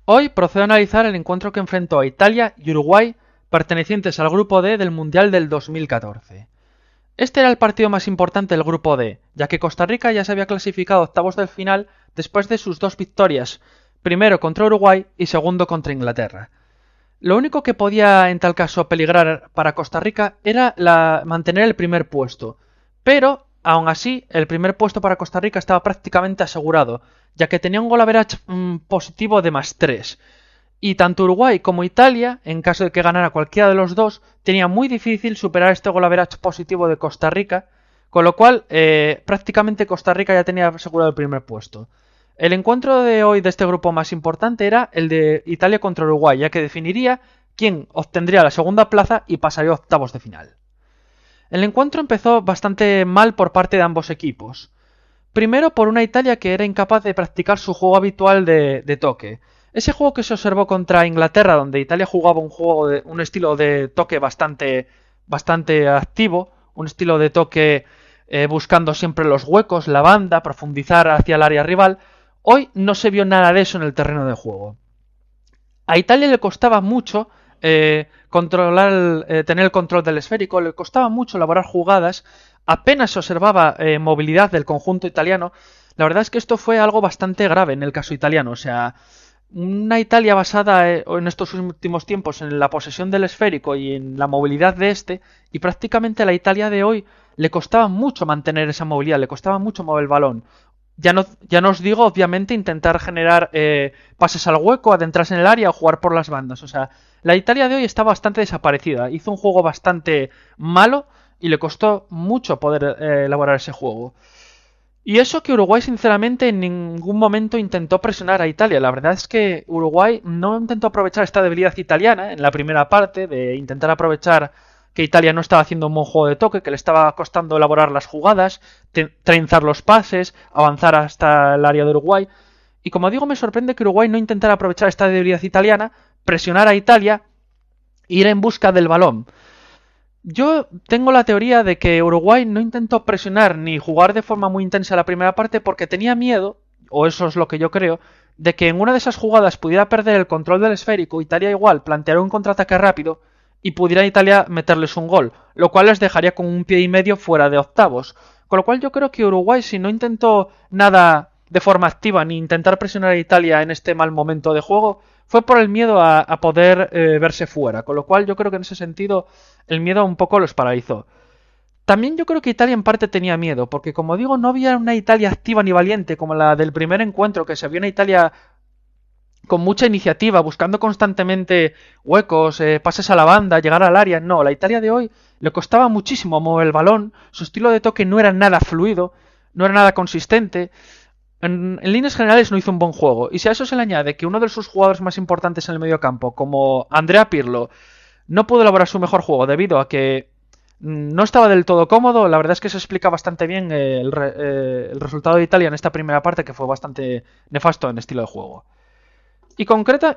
Hoy procedo a analizar el encuentro que enfrentó a Italia y Uruguay, pertenecientes al Grupo D del Mundial del 2014. Este era el partido más importante del Grupo D, ya que Costa Rica ya se había clasificado a octavos del final después de sus dos victorias, primero contra Uruguay y segundo contra Inglaterra. Lo único que podía en tal caso peligrar para Costa Rica era mantener el primer puesto, pero aún así el primer puesto para Costa Rica estaba prácticamente asegurado, ya que tenía un goal average positivo de +3. Y tanto Uruguay como Italia, en caso de que ganara cualquiera de los dos, tenía muy difícil superar este goal average positivo de Costa Rica, con lo cual prácticamente Costa Rica ya tenía asegurado el primer puesto. El encuentro de hoy de este grupo más importante era el de Italia contra Uruguay, ya que definiría quién obtendría la segunda plaza y pasaría a octavos de final. El encuentro empezó bastante mal por parte de ambos equipos. Primero por una Italia que era incapaz de practicar su juego habitual de toque. Ese juego que se observó contra Inglaterra, donde Italia jugaba un estilo de toque bastante activo, un estilo de toque buscando siempre los huecos, la banda, profundizar hacia el área rival. Hoy no se vio nada de eso en el terreno de juego. A Italia le costaba mucho tener el control del esférico, le costaba mucho elaborar jugadas, apenas se observaba movilidad del conjunto italiano. La verdad es que esto fue algo bastante grave en el caso italiano, o sea, una Italia basada en estos últimos tiempos en la posesión del esférico y en la movilidad de este, y prácticamente a la Italia de hoy le costaba mucho mantener esa movilidad, le costaba mucho mover el balón. Ya no os digo, obviamente, intentar generar pases al hueco, adentrarse en el área o jugar por las bandas. O sea, la Italia de hoy está bastante desaparecida. Hizo un juego bastante malo y le costó mucho poder elaborar ese juego. Y eso que Uruguay, sinceramente, en ningún momento intentó presionar a Italia. La verdad es que Uruguay no intentó aprovechar esta debilidad italiana en la primera parte, de intentar aprovechar que Italia no estaba haciendo un buen juego de toque, que le estaba costando elaborar las jugadas, trenzar los pases, avanzar hasta el área de Uruguay. Y como digo, me sorprende que Uruguay no intentara aprovechar esta debilidad italiana, presionar a Italia e ir en busca del balón. Yo tengo la teoría de que Uruguay no intentó presionar ni jugar de forma muy intensa la primera parte porque tenía miedo, o eso es lo que yo creo, de que en una de esas jugadas pudiera perder el control del esférico, Italia igual planteara un contraataque rápido y pudiera Italia meterles un gol, lo cual les dejaría con un pie y medio fuera de octavos. Con lo cual yo creo que Uruguay, si no intentó nada de forma activa ni intentar presionar a Italia en este mal momento de juego, fue por el miedo a poder verse fuera. Con lo cual yo creo que en ese sentido el miedo un poco los paralizó. También yo creo que Italia en parte tenía miedo, porque como digo, no había una Italia activa ni valiente como la del primer encuentro, que se vio una Italia con mucha iniciativa, buscando constantemente huecos, pases a la banda, llegar al área. No, la Italia de hoy le costaba muchísimo mover el balón, su estilo de toque no era nada fluido, no era nada consistente. En líneas generales no hizo un buen juego, y si a eso se le añade que uno de sus jugadores más importantes en el medio campo, como Andrea Pirlo, no pudo elaborar su mejor juego debido a que no estaba del todo cómodo, la verdad es que se explica bastante bien el resultado de Italia en esta primera parte, que fue bastante nefasto en estilo de juego.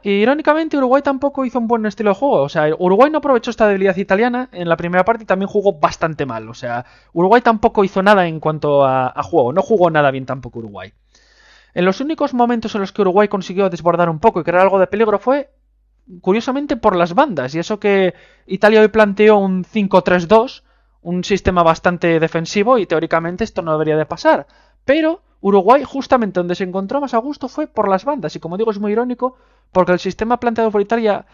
Irónicamente, Uruguay tampoco hizo un buen estilo de juego. O sea, Uruguay no aprovechó esta debilidad italiana en la primera parte y también jugó bastante mal. O sea, Uruguay tampoco hizo nada en cuanto a juego. No jugó nada bien tampoco Uruguay. En los únicos momentos en los que Uruguay consiguió desbordar un poco y crear algo de peligro fue, curiosamente, por las bandas. Y eso que Italia hoy planteó un 5-3-2, un sistema bastante defensivo, y teóricamente esto no debería de pasar. Pero Uruguay, justamente donde se encontró más a gusto, fue por las bandas. Y como digo, es muy irónico, porque el sistema planteado por Italia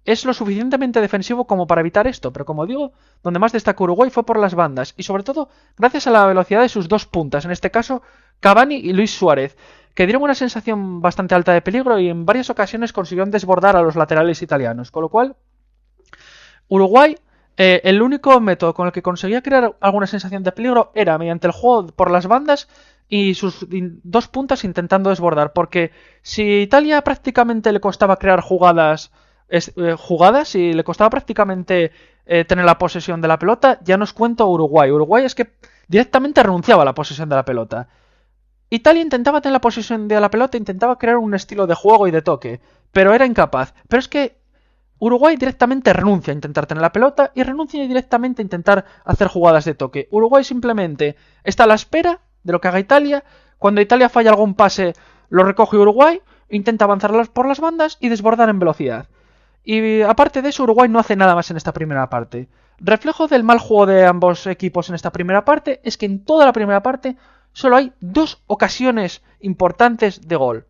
es lo suficientemente defensivo como para evitar esto. Pero como digo, donde más destacó Uruguay fue por las bandas. Y sobre todo, gracias a la velocidad de sus dos puntas. En este caso, Cavani y Luis Suárez, que dieron una sensación bastante alta de peligro y en varias ocasiones consiguieron desbordar a los laterales italianos. Con lo cual, Uruguay, el único método con el que conseguía crear alguna sensación de peligro era mediante el juego por las bandas y sus dos puntas intentando desbordar. Porque si a Italia prácticamente le costaba crear jugadas y le costaba prácticamente tener la posesión de la pelota, ya nos cuento Uruguay. Uruguay es que directamente renunciaba a la posesión de la pelota. Italia intentaba tener la posesión de la pelota, intentaba crear un estilo de juego y de toque, pero era incapaz. Pero es que Uruguay directamente renuncia a intentar tener la pelota y renuncia directamente a intentar hacer jugadas de toque. Uruguay simplemente está a la espera de lo que haga Italia. Cuando Italia falla algún pase, lo recoge Uruguay. intenta avanzar por las bandas y desbordar en velocidad. Y aparte de eso, Uruguay no hace nada más en esta primera parte. Reflejo del mal juego de ambos equipos en esta primera parte es que en toda la primera parte solo hay 2 ocasiones importantes de gol.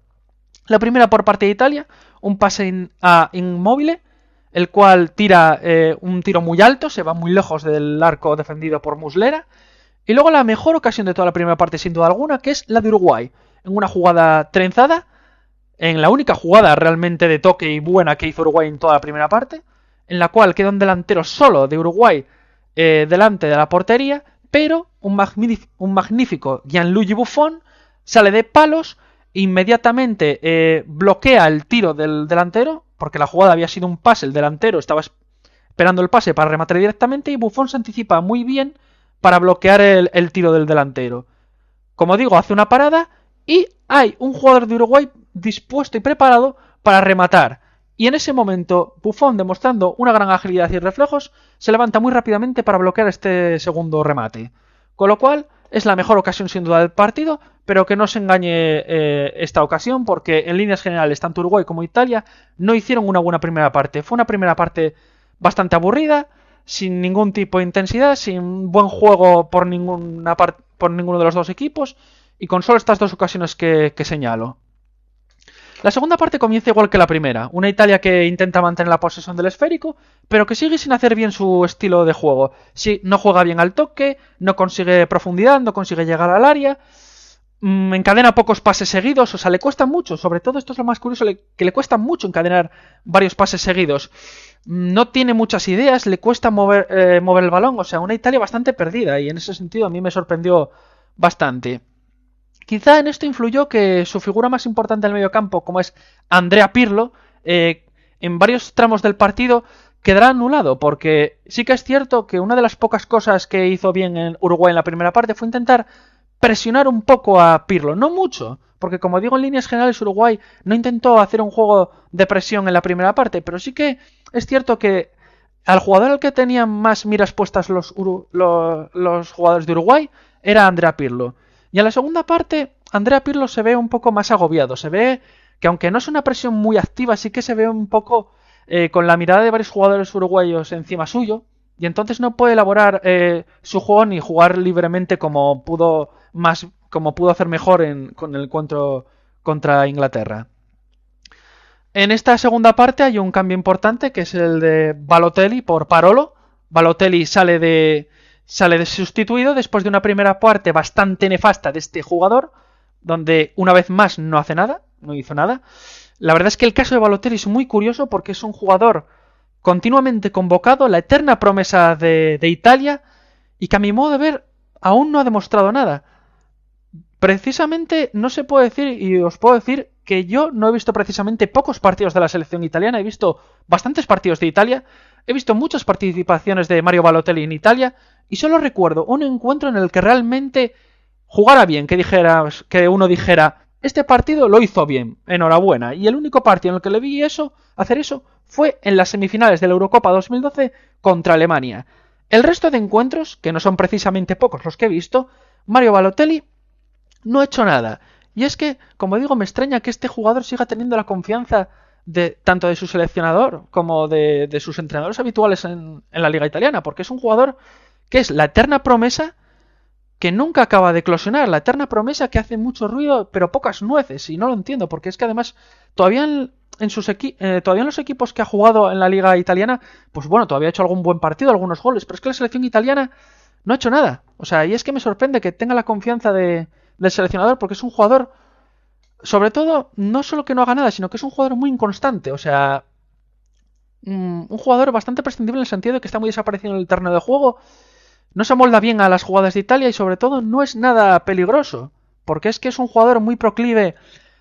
La primera por parte de Italia, un pase a Immobile, el cual tira un tiro muy alto, se va muy lejos del arco defendido por Muslera. Y luego la mejor ocasión de toda la primera parte, sin duda alguna, que es la de Uruguay. En una jugada trenzada, en la única jugada realmente de toque y buena que hizo Uruguay en toda la primera parte, en la cual queda un delantero solo de Uruguay delante de la portería, pero un magnífico Gianluigi Buffon sale de palos, inmediatamente bloquea el tiro del delantero, porque la jugada había sido un pase, el delantero estaba esperando el pase para rematar directamente y Buffon se anticipa muy bien para bloquear el tiro del delantero. Como digo, hace una parada y hay un jugador de Uruguay dispuesto y preparado para rematar. Y en ese momento, Buffon, demostrando una gran agilidad y reflejos, se levanta muy rápidamente para bloquear este segundo remate. Con lo cual, es la mejor ocasión sin duda del partido, pero que no se engañe esta ocasión, porque en líneas generales, tanto Uruguay como Italia no hicieron una buena primera parte. Fue una primera parte bastante aburrida, sin ningún tipo de intensidad, sin buen juego por ninguno de los dos equipos, y con solo estas 2 ocasiones que señalo. La segunda parte comienza igual que la primera, una Italia que intenta mantener la posesión del esférico, pero que sigue sin hacer bien su estilo de juego. Sí, no juega bien al toque, no consigue profundidad, no consigue llegar al área, encadena pocos pases seguidos, o sea, le cuesta mucho, sobre todo esto es lo más curioso, que le cuesta mucho encadenar varios pases seguidos. No tiene muchas ideas, le cuesta mover el balón, o sea, una Italia bastante perdida, y en ese sentido a mí me sorprendió bastante. Quizá en esto influyó que su figura más importante en el mediocampo, como es Andrea Pirlo, en varios tramos del partido quedará anulado, porque sí que es cierto que una de las pocas cosas que hizo bien en Uruguay en la primera parte fue intentar presionar un poco a Pirlo, no mucho, porque como digo en líneas generales Uruguay no intentó hacer un juego de presión en la primera parte, pero sí que es cierto que al jugador al que tenían más miras puestas los jugadores de Uruguay era Andrea Pirlo. Y en la segunda parte, Andrea Pirlo se ve un poco más agobiado. Se ve que aunque no es una presión muy activa, sí que se ve un poco con la mirada de varios jugadores uruguayos encima suyo. Y entonces no puede elaborar su juego ni jugar libremente como pudo hacer mejor con el encuentro contra Inglaterra. En esta segunda parte hay un cambio importante que es el de Balotelli por Parolo. Balotelli sale de sustituido después de una primera parte bastante nefasta de este jugador, donde una vez más no hizo nada. La verdad es que el caso de Balotelli es muy curioso porque es un jugador continuamente convocado, la eterna promesa de Italia, y que a mi modo de ver aún no ha demostrado nada. Precisamente no se puede decir, y os puedo decir que yo no he visto precisamente pocos partidos de la selección italiana, he visto bastantes partidos de Italia, he visto muchas participaciones de Mario Balotelli en Italia, y solo recuerdo un encuentro en el que realmente jugara bien, que uno dijera, este partido lo hizo bien, enhorabuena, y el único partido en el que le vi hacer eso fue en las semifinales de la Eurocopa 2012 contra Alemania. El resto de encuentros, que no son precisamente pocos los que he visto, Mario Balotelli no ha hecho nada. Y es que, como digo, me extraña que este jugador siga teniendo la confianza tanto de su seleccionador como de sus entrenadores habituales en la liga italiana, porque es un jugador que es la eterna promesa que nunca acaba de eclosionar, la eterna promesa que hace mucho ruido pero pocas nueces, y no lo entiendo, porque es que además todavía todavía en los equipos que ha jugado en la liga italiana, pues bueno, todavía ha hecho algún buen partido, algunos goles, pero es que la selección italiana no ha hecho nada. O sea, y es que me sorprende que tenga la confianza del seleccionador, porque es un jugador, sobre todo, no solo que no haga nada, sino que es un jugador muy inconstante. O sea, un jugador bastante prescindible en el sentido de que está muy desaparecido en el terreno de juego, no se amolda bien a las jugadas de Italia y sobre todo no es nada peligroso, porque es que es un jugador muy proclive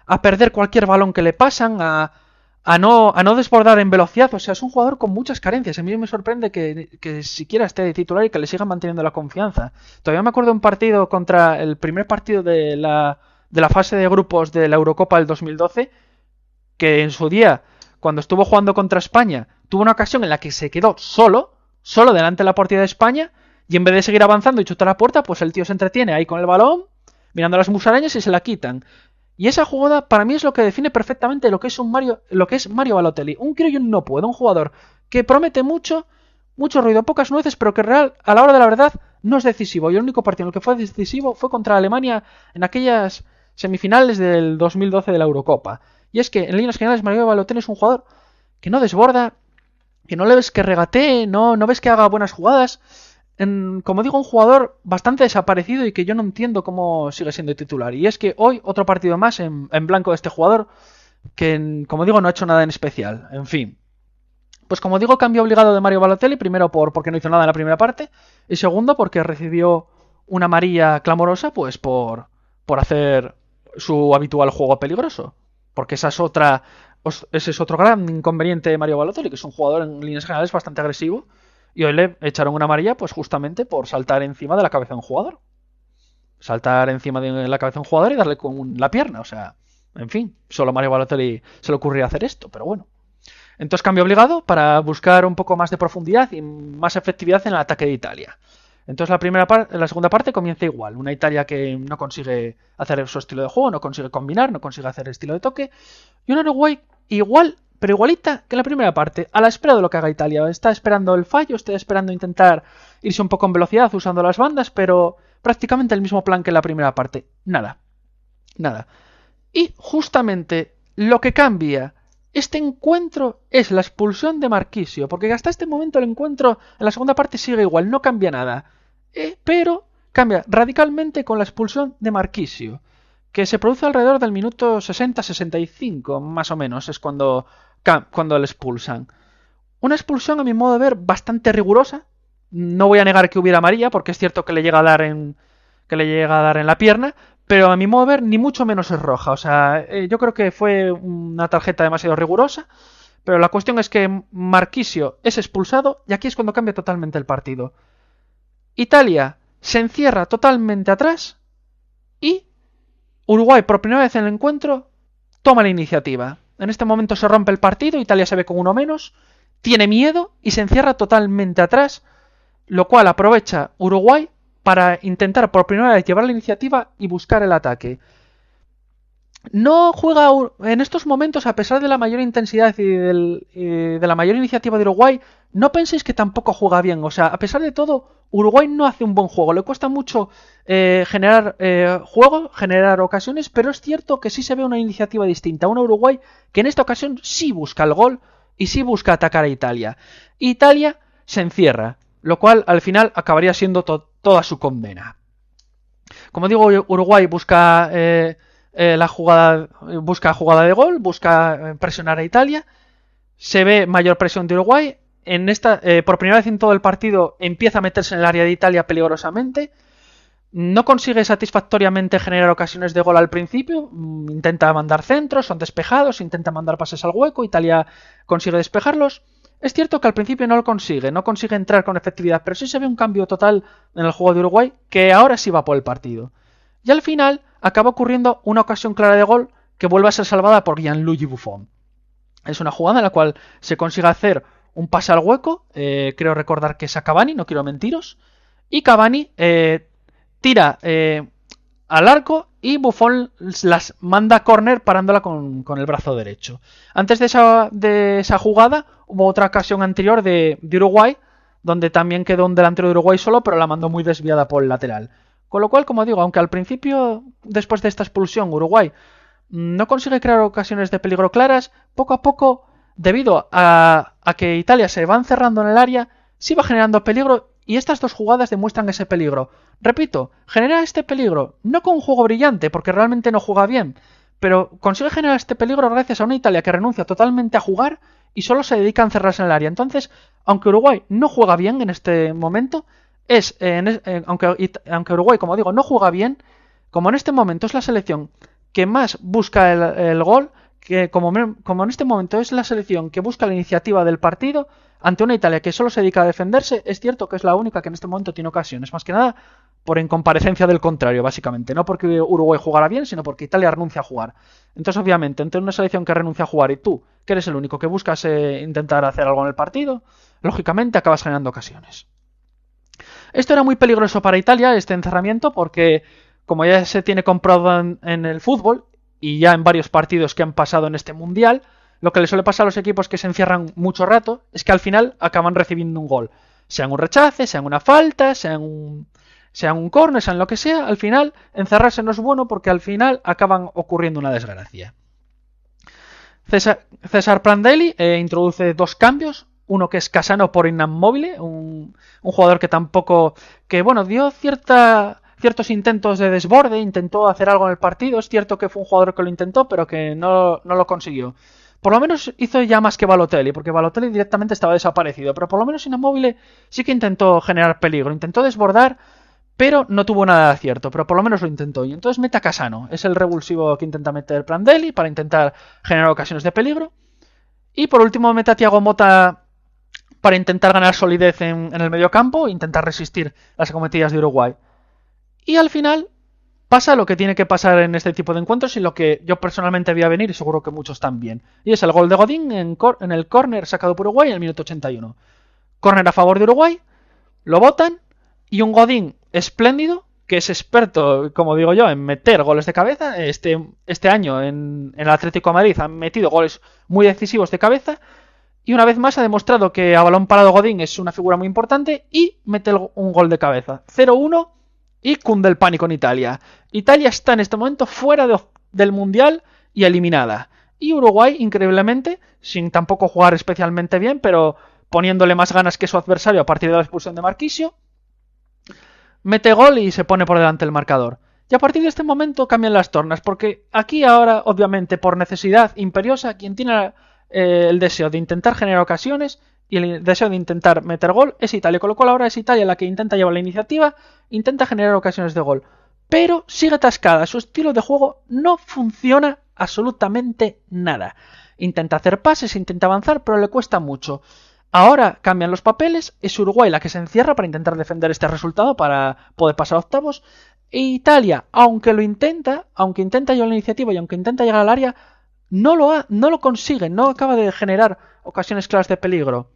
a perder cualquier balón que le pasan, a no desbordar en velocidad. O sea, es un jugador con muchas carencias. A mí me sorprende que siquiera esté de titular y que le sigan manteniendo la confianza. Todavía me acuerdo de un partido contra el primer partido de la fase de grupos de la Eurocopa del 2012, que en su día, cuando estuvo jugando contra España, tuvo una ocasión en la que se quedó solo delante de la portería de España, y en vez de seguir avanzando y chutar a la puerta, pues el tío se entretiene ahí con el balón, mirando las musarañas y se la quitan. Y esa jugada para mí es lo que define perfectamente lo que es Mario Balotelli. Un crío y un no puedo, un jugador que promete mucho, mucho ruido, pocas nueces, pero que real, a la hora de la verdad no es decisivo. Y el único partido en el que fue decisivo fue contra Alemania en aquellas semifinales del 2012 de la Eurocopa. Y es que en líneas generales Mario Balotelli es un jugador que no desborda, que no le ves que regatee, no ves que haga buenas jugadas. Como digo, un jugador bastante desaparecido y que yo no entiendo cómo sigue siendo titular. Y es que hoy otro partido más en blanco de este jugador que, como digo, no ha hecho nada en especial. En fin. Pues como digo, cambio obligado de Mario Balotelli, primero porque no hizo nada en la primera parte y segundo porque recibió una amarilla clamorosa pues por hacer su habitual juego peligroso. Porque ese es otro gran inconveniente de Mario Balotelli, que es un jugador en líneas generales bastante agresivo. Y hoy le echaron una amarilla pues justamente por saltar encima de la cabeza de un jugador. Saltar encima de la cabeza de un jugador y darle con la pierna. O sea, en fin, solo a Mario Balotelli se le ocurría hacer esto, pero bueno. Entonces cambio obligado para buscar un poco más de profundidad y más efectividad en el ataque de Italia. Entonces la segunda parte comienza igual. Una Italia que no consigue hacer su estilo de juego, no consigue combinar, no consigue hacer estilo de toque. Y un Uruguay igual, pero igualita que en la primera parte, a la espera de lo que haga Italia. Está esperando el fallo, está esperando intentar irse un poco en velocidad usando las bandas, pero prácticamente el mismo plan que en la primera parte. Nada. Nada. Y justamente lo que cambia este encuentro es la expulsión de Marchisio, porque hasta este momento el encuentro en la segunda parte sigue igual, no cambia nada. Pero cambia radicalmente con la expulsión de Marchisio, que se produce alrededor del minuto 60-65, más o menos, es cuando le expulsan. Una expulsión, a mi modo de ver, bastante rigurosa. No voy a negar que hubiera amarilla, porque es cierto que le llega a dar en la pierna, pero a mi modo de ver ni mucho menos es roja. O sea, yo creo que fue una tarjeta demasiado rigurosa, pero la cuestión es que Marchisio es expulsado y aquí es cuando cambia totalmente el partido. Italia se encierra totalmente atrás y Uruguay, por primera vez en el encuentro, toma la iniciativa. En este momento se rompe el partido, Italia se ve con uno menos, tiene miedo y se encierra totalmente atrás, lo cual aprovecha Uruguay para intentar por primera vez llevar la iniciativa y buscar el ataque. No juega en estos momentos, a pesar de la mayor intensidad y de la mayor iniciativa de Uruguay, no penséis que tampoco juega bien. O sea, a pesar de todo, Uruguay no hace un buen juego. Le cuesta mucho generar juego, generar ocasiones, pero es cierto que sí se ve una iniciativa distinta. Una Uruguay que en esta ocasión sí busca el gol y sí busca atacar a Italia. Italia se encierra, lo cual al final acabaría siendo toda su condena. Como digo, Uruguay busca jugada de gol, busca presionar a Italia, se ve mayor presión de Uruguay, por primera vez en todo el partido empieza a meterse en el área de Italia peligrosamente, no consigue satisfactoriamente generar ocasiones de gol al principio, intenta mandar centros, son despejados, intenta mandar pases al hueco, Italia consigue despejarlos. Es cierto que al principio no consigue entrar con efectividad, pero sí se ve un cambio total en el juego de Uruguay que ahora sí va por el partido. Y al final acaba ocurriendo una ocasión clara de gol que vuelve a ser salvada por Gianluigi Buffon. Es una jugada en la cual se consigue hacer un pase al hueco, creo recordar que es a Cavani, no quiero mentiros, y Cavani tira al arco y Buffon las manda a córner parándola con el brazo derecho. Antes de esa jugada hubo otra ocasión anterior de Uruguay, donde también quedó un delantero de Uruguay solo, pero la mandó muy desviada por el lateral. Con lo cual, como digo, aunque al principio, después de esta expulsión, Uruguay no consigue crear ocasiones de peligro claras, poco a poco, debido a que Italia se va encerrando en el área, sí va generando peligro y estas dos jugadas demuestran ese peligro. Repito, genera este peligro no con un juego brillante, porque realmente no juega bien, pero consigue generar este peligro gracias a una Italia que renuncia totalmente a jugar y solo se dedica a encerrarse en el área. Entonces, aunque Uruguay no juega bien en este momento, aunque Uruguay, como digo, no juega bien, como en este momento es la selección que más busca el gol, que como en este momento es la selección que busca la iniciativa del partido, ante una Italia que solo se dedica a defenderse, es cierto que es la única que en este momento tiene ocasiones, más que nada por incomparecencia del contrario, básicamente, no porque Uruguay jugara bien, sino porque Italia renuncia a jugar. Entonces, obviamente, entre una selección que renuncia a jugar y tú, que eres el único que buscas intentar hacer algo en el partido, lógicamente acabas generando ocasiones. Esto era muy peligroso para Italia, este encerramiento, porque como ya se tiene comprobado en el fútbol, y ya en varios partidos que han pasado en este Mundial, lo que le suele pasar a los equipos que se encierran mucho rato es que al final acaban recibiendo un gol. Sea en un rechace, sea en una falta, sea en un córner, sea en lo que sea, al final encerrarse no es bueno porque al final acaban ocurriendo una desgracia. César Prandelli introduce 2 cambios, uno que es Cassano por Immobile, un jugador que tampoco, que bueno, dio ciertos intentos de desborde, intentó hacer algo en el partido, es cierto que fue un jugador que lo intentó, pero que no lo consiguió. Por lo menos hizo ya más que Balotelli, porque Balotelli directamente estaba desaparecido, pero por lo menos Immobile sí que intentó generar peligro, intentó desbordar, pero no tuvo nada de acierto, pero por lo menos lo intentó. Y entonces mete a Cassano, es el revulsivo que intenta meter Prandelli para intentar generar ocasiones de peligro. Y por último mete a Thiago Motta para intentar ganar solidez en el mediocampo e intentar resistir las acometidas de Uruguay. Y al final pasa lo que tiene que pasar en este tipo de encuentros y lo que yo personalmente vi a venir y seguro que muchos también. Y es el gol de Godín en el córner sacado por Uruguay en el minuto 81. Córner a favor de Uruguay, lo botan y un Godín espléndido, que es experto, como digo yo, en meter goles de cabeza. Este año en el Atlético de Madrid han metido goles muy decisivos de cabeza y una vez más ha demostrado que a balón parado Godín es una figura muy importante y mete un gol de cabeza. 0-1 y cunde el pánico en Italia. Italia está en este momento fuera del Mundial y eliminada. Y Uruguay, increíblemente, sin tampoco jugar especialmente bien, pero poniéndole más ganas que su adversario a partir de la expulsión de Marquisio, mete gol y se pone por delante el marcador. Y a partir de este momento cambian las tornas, porque aquí ahora, obviamente, por necesidad imperiosa, quien tiene el deseo de intentar generar ocasiones y el deseo de intentar meter gol es Italia, con lo cual ahora es Italia la que intenta llevar la iniciativa, intenta generar ocasiones de gol, pero sigue atascada, su estilo de juego no funciona absolutamente nada. Intenta hacer pases, intenta avanzar, pero le cuesta mucho. Ahora cambian los papeles, es Uruguay la que se encierra para intentar defender este resultado para poder pasar a octavos, e Italia, aunque intenta llevar la iniciativa y aunque intenta llegar al área, no lo consigue, no acaba de generar ocasiones claras de peligro.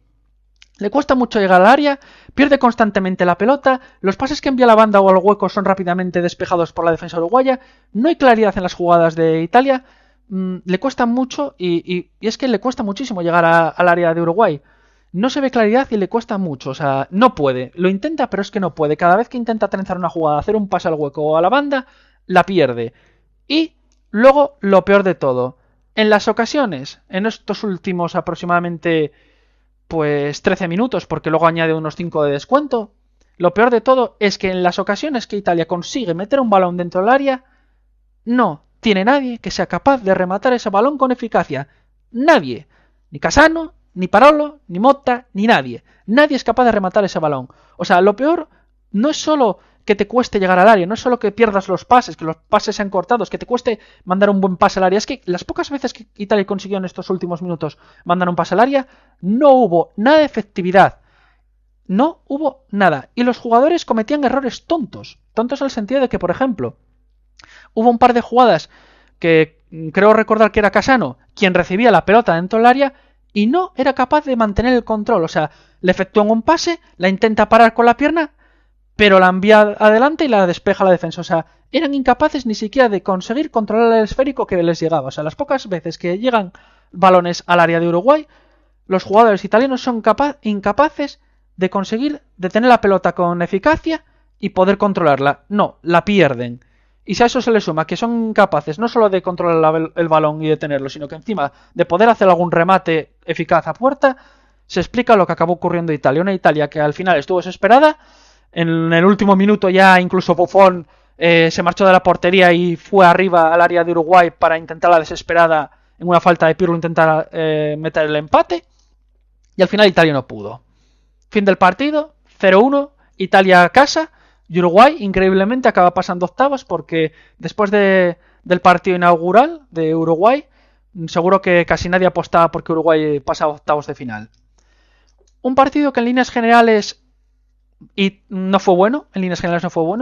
Le cuesta mucho llegar al área, pierde constantemente la pelota, los pases que envía a la banda o al hueco son rápidamente despejados por la defensa uruguaya, no hay claridad en las jugadas de Italia, le cuesta mucho y es que le cuesta muchísimo llegar al área de Uruguay. No se ve claridad y le cuesta mucho, o sea, no puede, lo intenta pero es que no puede, cada vez que intenta trenzar una jugada, hacer un pase al hueco o a la banda, la pierde. Y luego lo peor de todo, en las ocasiones, en estos últimos aproximadamente pues 13 minutos, porque luego añade unos 5 de descuento, lo peor de todo es que en las ocasiones que Italia consigue meter un balón dentro del área, no tiene nadie que sea capaz de rematar ese balón con eficacia. Nadie. Ni Cassano, ni Parolo, ni Motta, ni nadie. Nadie es capaz de rematar ese balón. O sea, lo peor no es solo que te cueste llegar al área, no es solo que pierdas los pases, que los pases sean cortados, que te cueste mandar un buen pase al área. Es que las pocas veces que Italia consiguió en estos últimos minutos mandar un pase al área, no hubo nada de efectividad. No hubo nada. Y los jugadores cometían errores tontos. Tontos en el sentido de que, por ejemplo, hubo un par de jugadas que creo recordar que era Cassano quien recibía la pelota dentro del área y no era capaz de mantener el control. O sea, le efectúan un pase, la intenta parar con la pierna, pero la envía adelante y la despeja la defensa. O sea, eran incapaces ni siquiera de conseguir controlar el esférico que les llegaba. O sea, las pocas veces que llegan balones al área de Uruguay, los jugadores italianos son incapaces de conseguir detener la pelota con eficacia y poder controlarla. No, la pierden. Y si a eso se le suma que son incapaces no solo de controlar el balón y detenerlo, sino que encima de poder hacer algún remate eficaz a puerta, se explica lo que acabó ocurriendo en Italia. Una Italia que al final estuvo desesperada. En el último minuto ya incluso Buffon se marchó de la portería y fue arriba al área de Uruguay para intentar la desesperada, en una falta de Pirlo, intentar meter el empate. Y al final Italia no pudo. Fin del partido, 0-1, Italia a casa. Y Uruguay, increíblemente, acaba pasando octavos porque después del partido inaugural de Uruguay, seguro que casi nadie apostaba porque Uruguay pasaba octavos de final. Un partido que en líneas generales no fue bueno,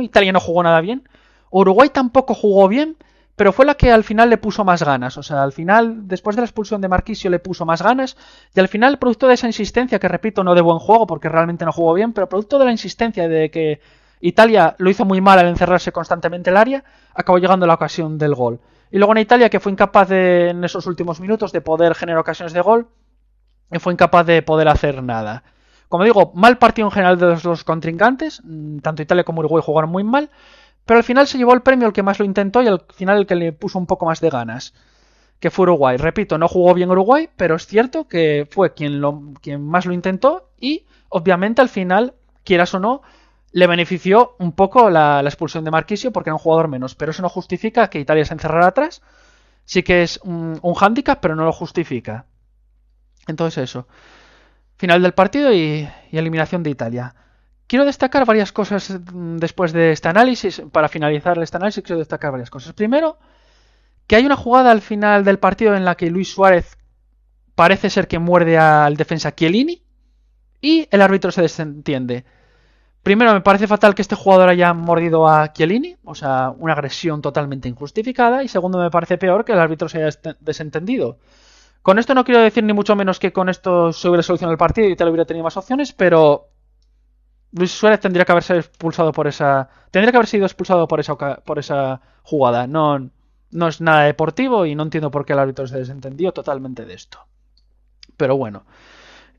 Italia no jugó nada bien, Uruguay tampoco jugó bien, pero fue la que al final le puso más ganas. O sea, al final, después de la expulsión de Marquisio, le puso más ganas. Y al final, producto de esa insistencia, que repito, no de buen juego, porque realmente no jugó bien, pero producto de la insistencia de que Italia lo hizo muy mal al encerrarse constantemente el área, acabó llegando la ocasión del gol. Y luego en Italia, que fue incapaz de, en esos últimos minutos de poder generar ocasiones de gol, y fue incapaz de poder hacer nada. Como digo, mal partido en general de los contrincantes, tanto Italia como Uruguay jugaron muy mal, pero al final se llevó el premio el que más lo intentó y al final el que le puso un poco más de ganas, que fue Uruguay. Repito, no jugó bien Uruguay, pero es cierto que fue quien más lo intentó y obviamente al final, quieras o no, le benefició un poco la expulsión de Marchisio porque era un jugador menos, pero eso no justifica que Italia se encerrara atrás. Sí que es un hándicap, pero no lo justifica. Entonces eso. Final del partido y eliminación de Italia. Quiero destacar varias cosas después de este análisis. Para finalizar este análisis quiero destacar varias cosas. Primero, que hay una jugada al final del partido en la que Luis Suárez parece ser que muerde al defensa Chiellini y el árbitro se desentiende. Primero, me parece fatal que este jugador haya mordido a Chiellini, o sea, una agresión totalmente injustificada. Y segundo, me parece peor que el árbitro se haya desentendido. Con esto no quiero decir ni mucho menos que con esto se hubiera solucionado el partido y Italia hubiera tenido más opciones, pero Luis Suárez tendría que haber sido expulsado por esa jugada. No es nada deportivo y no entiendo por qué el árbitro se desentendió totalmente de esto. Pero bueno.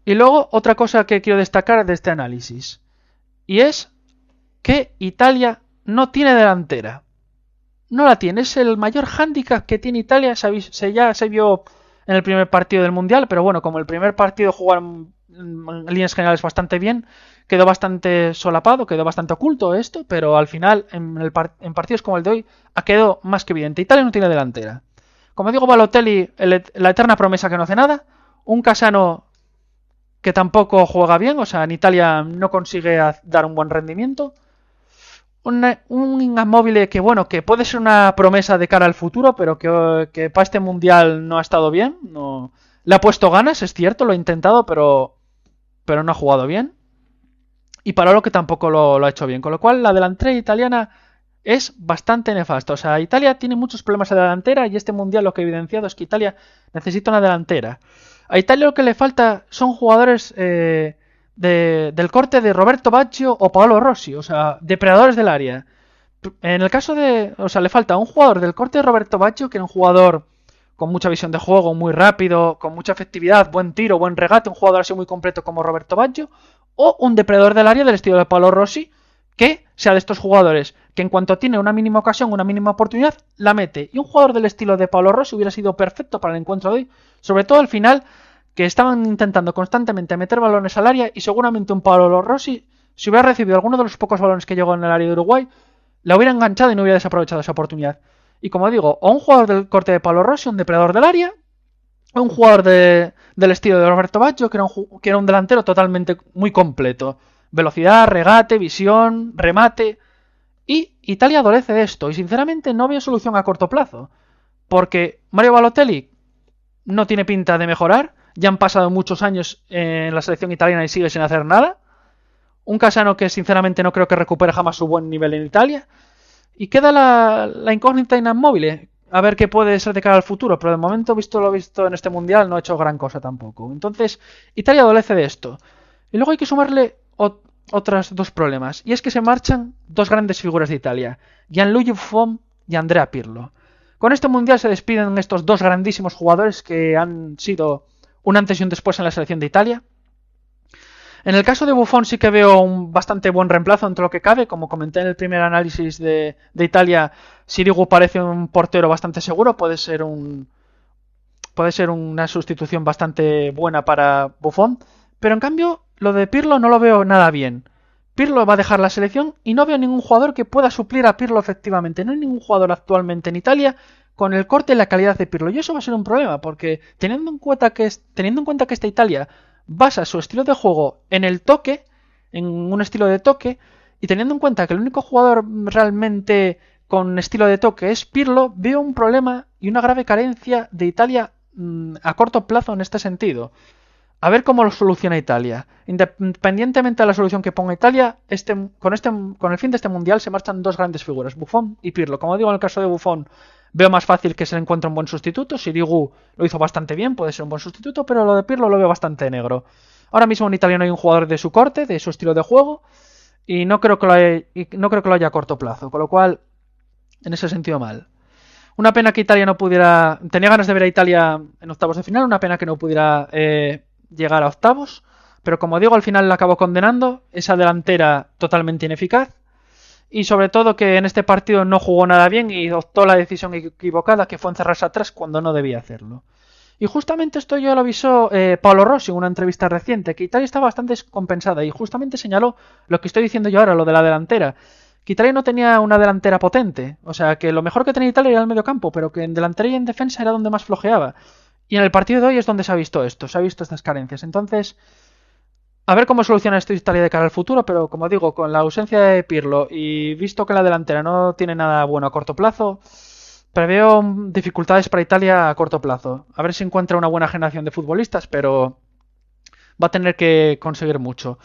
Y luego otra cosa que quiero destacar de este análisis. Y es que Italia no tiene delantera. No la tiene. Es el mayor hándicap que tiene Italia. Ya se vio en el primer partido del Mundial, pero bueno, como el primer partido jugaron en líneas generales bastante bien, quedó bastante solapado, quedó bastante oculto esto, pero al final, en partidos como el de hoy, ha quedado más que evidente. Italia no tiene delantera. Como digo, Balotelli, la eterna promesa que no hace nada, un Casano que tampoco juega bien, o sea, en Italia no consigue dar un buen rendimiento, un Immobile que bueno, que puede ser una promesa de cara al futuro, pero que para este mundial no ha estado bien, no le ha puesto ganas, es cierto, lo ha intentado, pero no ha jugado bien. Y Parolo que tampoco lo ha hecho bien, con lo cual la delantera italiana es bastante nefasta. O sea, Italia tiene muchos problemas en la delantera y este mundial lo que ha evidenciado es que Italia necesita una delantera. A Italia lo que le falta son jugadores del corte de Roberto Baggio o Paolo Rossi, o sea, depredadores del área. En el caso de... O sea, le falta un jugador del corte de Roberto Baggio, que era un jugador con mucha visión de juego, muy rápido, con mucha efectividad, buen tiro, buen regate, un jugador así muy completo como Roberto Baggio, o un depredador del área del estilo de Paolo Rossi, que sea de estos jugadores que en cuanto tiene una mínima ocasión, una mínima oportunidad, la mete. Y un jugador del estilo de Paolo Rossi hubiera sido perfecto para el encuentro de hoy, sobre todo al final, que estaban intentando constantemente meter balones al área y seguramente un Paolo Rossi, si hubiera recibido alguno de los pocos balones que llegó en el área de Uruguay, la hubiera enganchado y no hubiera desaprovechado esa oportunidad. Y como digo, o un jugador del corte de Paolo Rossi, un depredador del área, o un jugador del estilo de Roberto Baggio, que era un delantero totalmente muy completo. Velocidad, regate, visión, remate. Y Italia adolece de esto, y sinceramente no veo solución a corto plazo. Porque Mario Balotelli no tiene pinta de mejorar, ya han pasado muchos años en la selección italiana y sigue sin hacer nada. Un Casano que sinceramente no creo que recupere jamás su buen nivel en Italia. Y queda la incógnita Immobile, a ver qué puede ser de cara al futuro, pero de momento, visto lo visto en este mundial, no ha hecho gran cosa tampoco. Entonces, Italia adolece de esto. Y luego hay que sumarle otros dos problemas, y es que se marchan dos grandes figuras de Italia, Gianluigi Buffon y Andrea Pirlo. Con este mundial se despiden estos dos grandísimos jugadores que han sido un antes y un después en la selección de Italia. En el caso de Buffon sí que veo un bastante buen reemplazo entre lo que cabe. Como comenté en el primer análisis de Italia, Sirigu parece un portero bastante seguro. Puede ser una sustitución bastante buena para Buffon. Pero en cambio, lo de Pirlo no lo veo nada bien. Pirlo va a dejar la selección y no veo ningún jugador que pueda suplir a Pirlo efectivamente. No hay ningún jugador actualmente en Italia con el corte y la calidad de Pirlo. Y eso va a ser un problema, porque teniendo en cuenta que esta Italia basa su estilo de juego en el toque, en un estilo de toque, y teniendo en cuenta que el único jugador realmente con estilo de toque es Pirlo, veo un problema y una grave carencia de Italia a corto plazo en este sentido. A ver cómo lo soluciona Italia. Independientemente de la solución que ponga Italia, con el fin de este mundial se marchan dos grandes figuras, Buffon y Pirlo. Como digo, en el caso de Buffon, veo más fácil que se le encuentre un buen sustituto. Sirigu lo hizo bastante bien, puede ser un buen sustituto, pero lo de Pirlo lo veo bastante negro. Ahora mismo en Italia no hay un jugador de su corte, de su estilo de juego, y no creo que lo haya a corto plazo, con lo cual, en ese sentido mal. Una pena que Italia no pudiera... Tenía ganas de ver a Italia en octavos de final, una pena que no pudiera llegar a octavos. Pero como digo, al final la acabó condenando. Esa delantera totalmente ineficaz. Y sobre todo que en este partido no jugó nada bien y optó la decisión equivocada, que fue encerrarse atrás cuando no debía hacerlo. Y justamente esto ya lo avisó Paolo Rossi en una entrevista reciente, que Italia está bastante descompensada y justamente señaló lo que estoy diciendo yo ahora, lo de la delantera. Que Italia no tenía una delantera potente, o sea que lo mejor que tenía Italia era el medio campo, pero que en delantera y en defensa era donde más flojeaba. Y en el partido de hoy es donde se ha visto esto, se ha visto estas carencias. Entonces, a ver cómo soluciona esto Italia de cara al futuro, pero como digo, con la ausencia de Pirlo y visto que la delantera no tiene nada bueno a corto plazo, preveo dificultades para Italia a corto plazo. A ver si encuentra una buena generación de futbolistas, pero va a tener que conseguir mucho.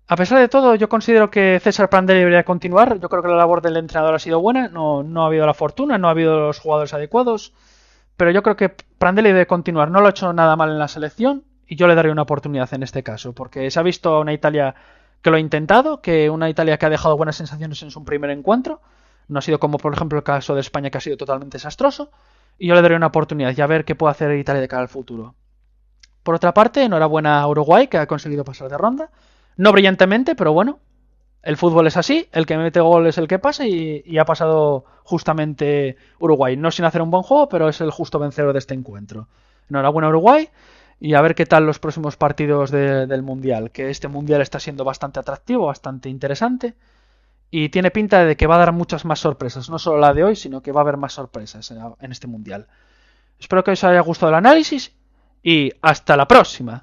A pesar de todo, yo considero que César Prandelli debería continuar. Yo creo que la labor del entrenador ha sido buena. No ha habido la fortuna, no ha habido los jugadores adecuados. Pero yo creo que Prandelli debe continuar. No lo ha hecho nada mal en la selección y yo le daré una oportunidad en este caso. Porque se ha visto una Italia que lo ha intentado, que una Italia que ha dejado buenas sensaciones en su primer encuentro. No ha sido como, por ejemplo, el caso de España, que ha sido totalmente desastroso. Y yo le daré una oportunidad y a ver qué puede hacer Italia de cara al futuro. Por otra parte, enhorabuena a Uruguay, que ha conseguido pasar de ronda. No brillantemente, pero bueno, el fútbol es así, el que mete gol es el que pasa y ha pasado justamente Uruguay. No sin hacer un buen juego, pero es el justo vencedor de este encuentro. Enhorabuena a Uruguay y a ver qué tal los próximos partidos del Mundial, que este Mundial está siendo bastante atractivo, bastante interesante y tiene pinta de que va a dar muchas más sorpresas, no solo la de hoy, sino que va a haber más sorpresas en este Mundial. Espero que os haya gustado el análisis y hasta la próxima.